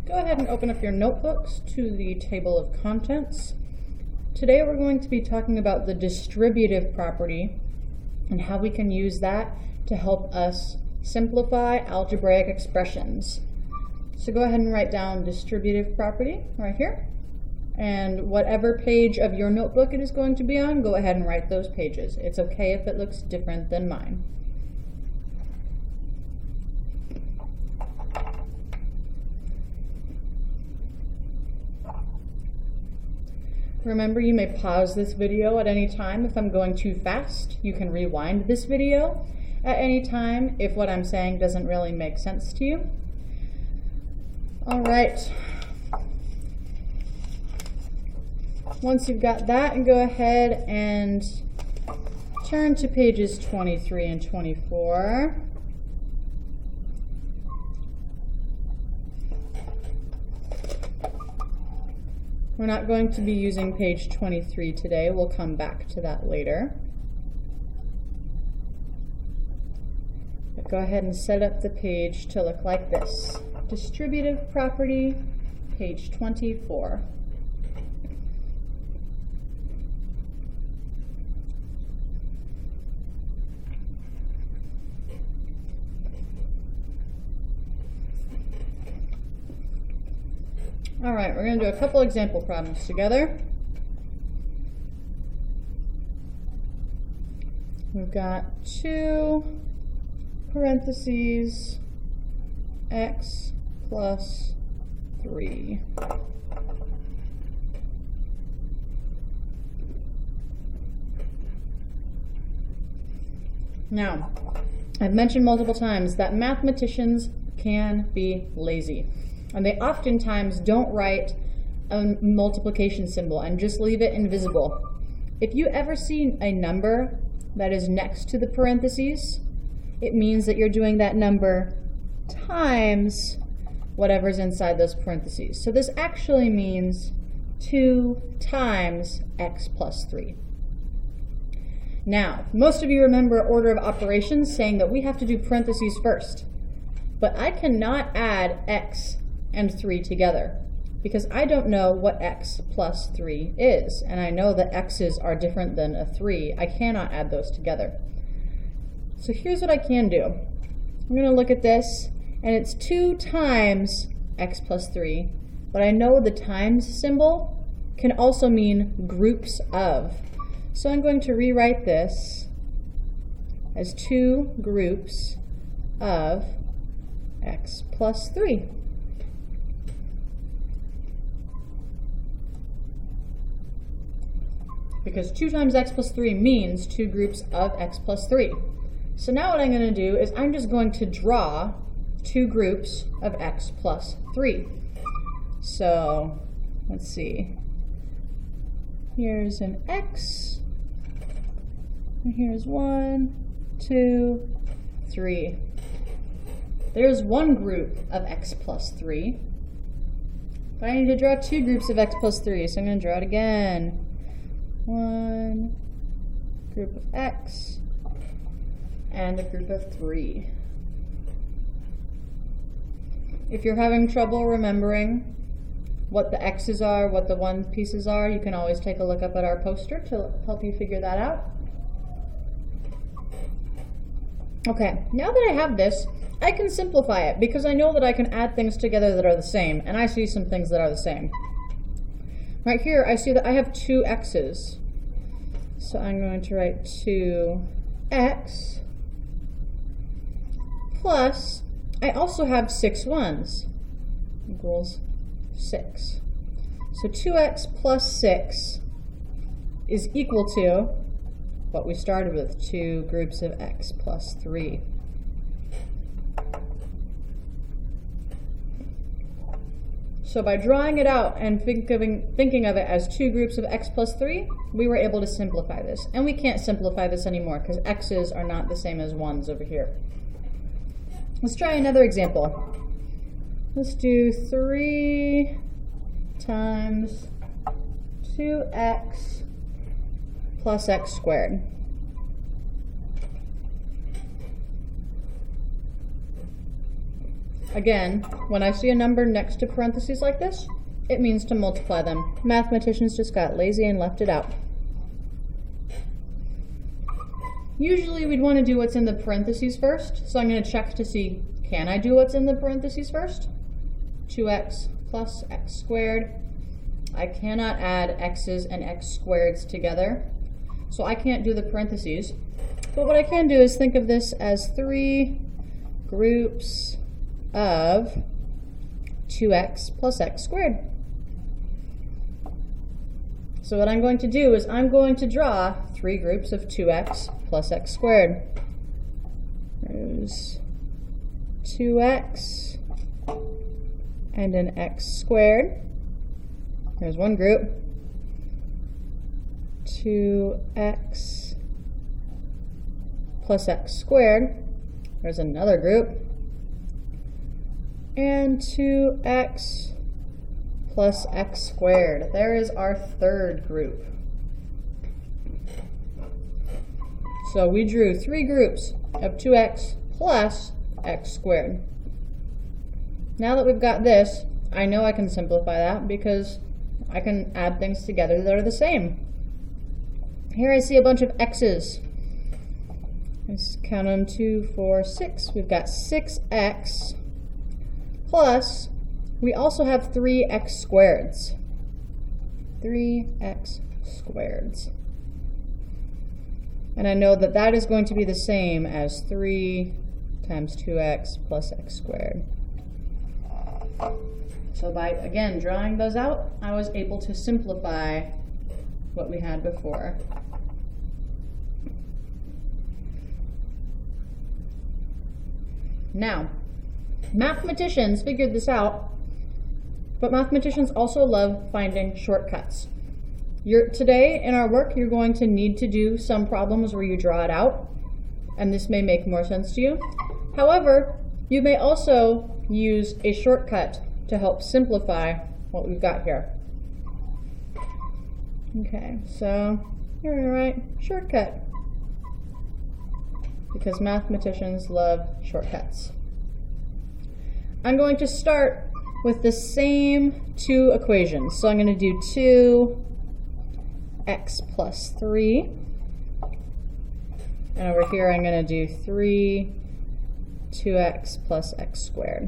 Go ahead and open up your notebooks to the table of contents. Today we're going to be talking about the distributive property and how we can use that to help us simplify algebraic expressions. So go ahead and write down distributive property right here. And whatever page of your notebook it is going to be on, go ahead and write those pages. It's okay if it looks different than mine. Remember, you may pause this video at any time if I'm going too fast. You can rewind this video at any time if what I'm saying doesn't really make sense to you. All right. Once you've got that, go ahead and turn to pages 23 and 24. We're not going to be using page 23 today. We'll come back to that later. But go ahead and set up the page to look like this. Distributive property, page 24. All right, we're going to do a couple example problems together. We've got 2 parentheses x plus 3. Now, I've mentioned multiple times that mathematicians can be lazy. And they oftentimes don't write a multiplication symbol and just leave it invisible. If you ever see a number that is next to the parentheses, it means that you're doing that number times whatever's inside those parentheses. So this actually means 2 times x plus 3. Now, most of you remember order of operations saying that we have to do parentheses first. But I cannot add x and 3 together because I don't know what x plus 3 is, and I know that x's are different than a 3. I cannot add those together. So here's what I can do. I'm going to look at this, and it's 2 times x plus 3, but I know the times symbol can also mean groups of. So I'm going to rewrite this as 2 groups of x plus 3. Because 2 times x plus 3 means 2 groups of x plus 3. So now what I'm going to do is I'm just going to draw 2 groups of x plus 3. So let's see. Here's an x, and here's 1, 2, 3. There's 1 group of x plus 3. But I need to draw 2 groups of x plus 3, so I'm going to draw it again. 1 group of x and a group of 3. If you're having trouble remembering what the x's are, what the 1 pieces are, you can always take a look up at our poster to help you figure that out. Okay, now that I have this, I can simplify it because I know that I can add things together that are the same, and I see some things that are the same. Right here, I see that I have 2 x's. So I'm going to write 2x plus, I also have 6 1s equals 6. So 2x plus 6 is equal to what we started with, 2 groups of x plus 3. So by drawing it out and thinking of it as 2 groups of x plus 3, we were able to simplify this. And we can't simplify this anymore because x's are not the same as 1s over here. Let's try another example. Let's do 3 times 2x plus x squared. Again, when I see a number next to parentheses like this, it means to multiply them. Mathematicians just got lazy and left it out. Usually we'd want to do what's in the parentheses first, so I'm going to check to see, can I do what's in the parentheses first? 2x plus x squared. I cannot add x's and x squareds together, so I can't do the parentheses. But what I can do is think of this as 3 groups of 2x plus x squared. So what I'm going to do is I'm going to draw 3 groups of 2x plus x squared. There's 2x and an x squared. There's one group. 2x plus x squared. There's another group. And 2x plus x squared. There is our third group. So we drew 3 groups of 2x plus x squared. Now that we've got this, I know I can simplify that because I can add things together that are the same. Here I see a bunch of x's. Let's count them, 2, 4, 6. We've got 6x plus, we also have 3x squareds. 3x squareds. And I know that that is going to be the same as 3 times 2x plus x squared. So by, again, drawing those out, I was able to simplify what we had before. Now, mathematicians figured this out, but mathematicians also love finding shortcuts. Today in our work, you're going to need to do some problems where you draw it out, and this may make more sense to you. However, you may also use a shortcut to help simplify what we've got here. Okay, so you're gonna write shortcut, because mathematicians love shortcuts. I'm going to start with the same 2 equations. So I'm going to do 2x plus 3. And over here I'm going to do 2x plus x squared.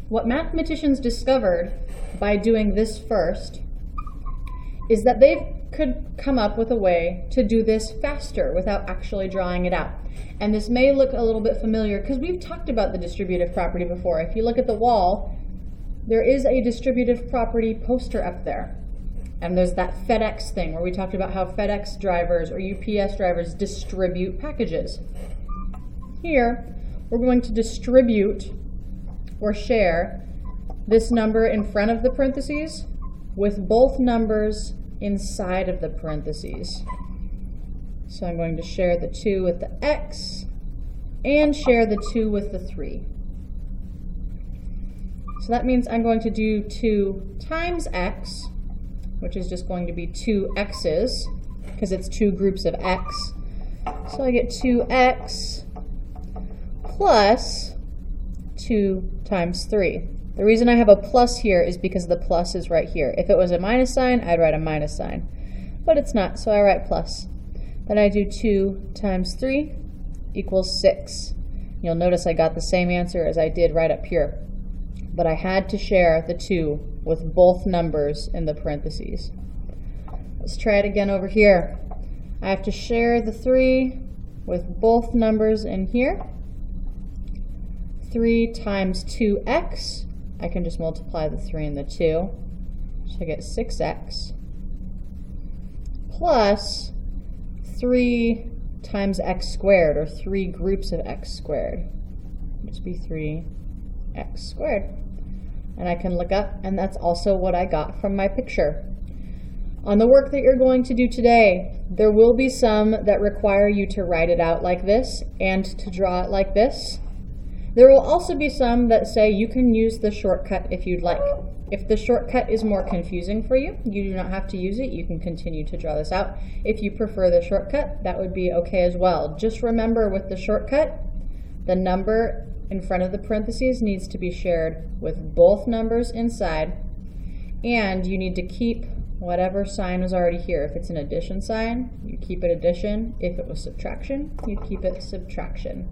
What mathematicians discovered by doing this first is that they could come up with a way to do this faster without actually drawing it out. And this may look a little bit familiar because we've talked about the distributive property before. If you look at the wall, there is a distributive property poster up there. And there's that FedEx thing where we talked about how FedEx drivers or UPS drivers distribute packages. Here, we're going to distribute or share this number in front of the parentheses with both numbers inside of the parentheses. So I'm going to share the 2 with the x and share the 2 with the 3. So that means I'm going to do 2 times x, which is just going to be 2 x's, because it's 2 groups of x. So I get 2x plus 2 times 3. The reason I have a plus here is because the plus is right here. If it was a minus sign, I'd write a minus sign. But it's not, so I write plus. Then I do 2 times 3 equals 6. You'll notice I got the same answer as I did right up here. But I had to share the 2 with both numbers in the parentheses. Let's try it again over here. I have to share the 3 with both numbers in here. 3 times 2x. I can just multiply the 3 and the 2. So I get 6x plus 3 times x squared, or 3 groups of x squared. It'll just be 3x squared. And I can look up, and that's also what I got from my picture. On the work that you're going to do today, there will be some that require you to write it out like this and to draw it like this. There will also be some that say you can use the shortcut if you'd like. If the shortcut is more confusing for you, you do not have to use it. You can continue to draw this out. If you prefer the shortcut, that would be okay as well. Just remember with the shortcut, The number in front of the parentheses needs to be shared with both numbers inside, and you need to keep whatever sign was already here. If it's an addition sign, you keep it addition. If it was subtraction, you keep it subtraction.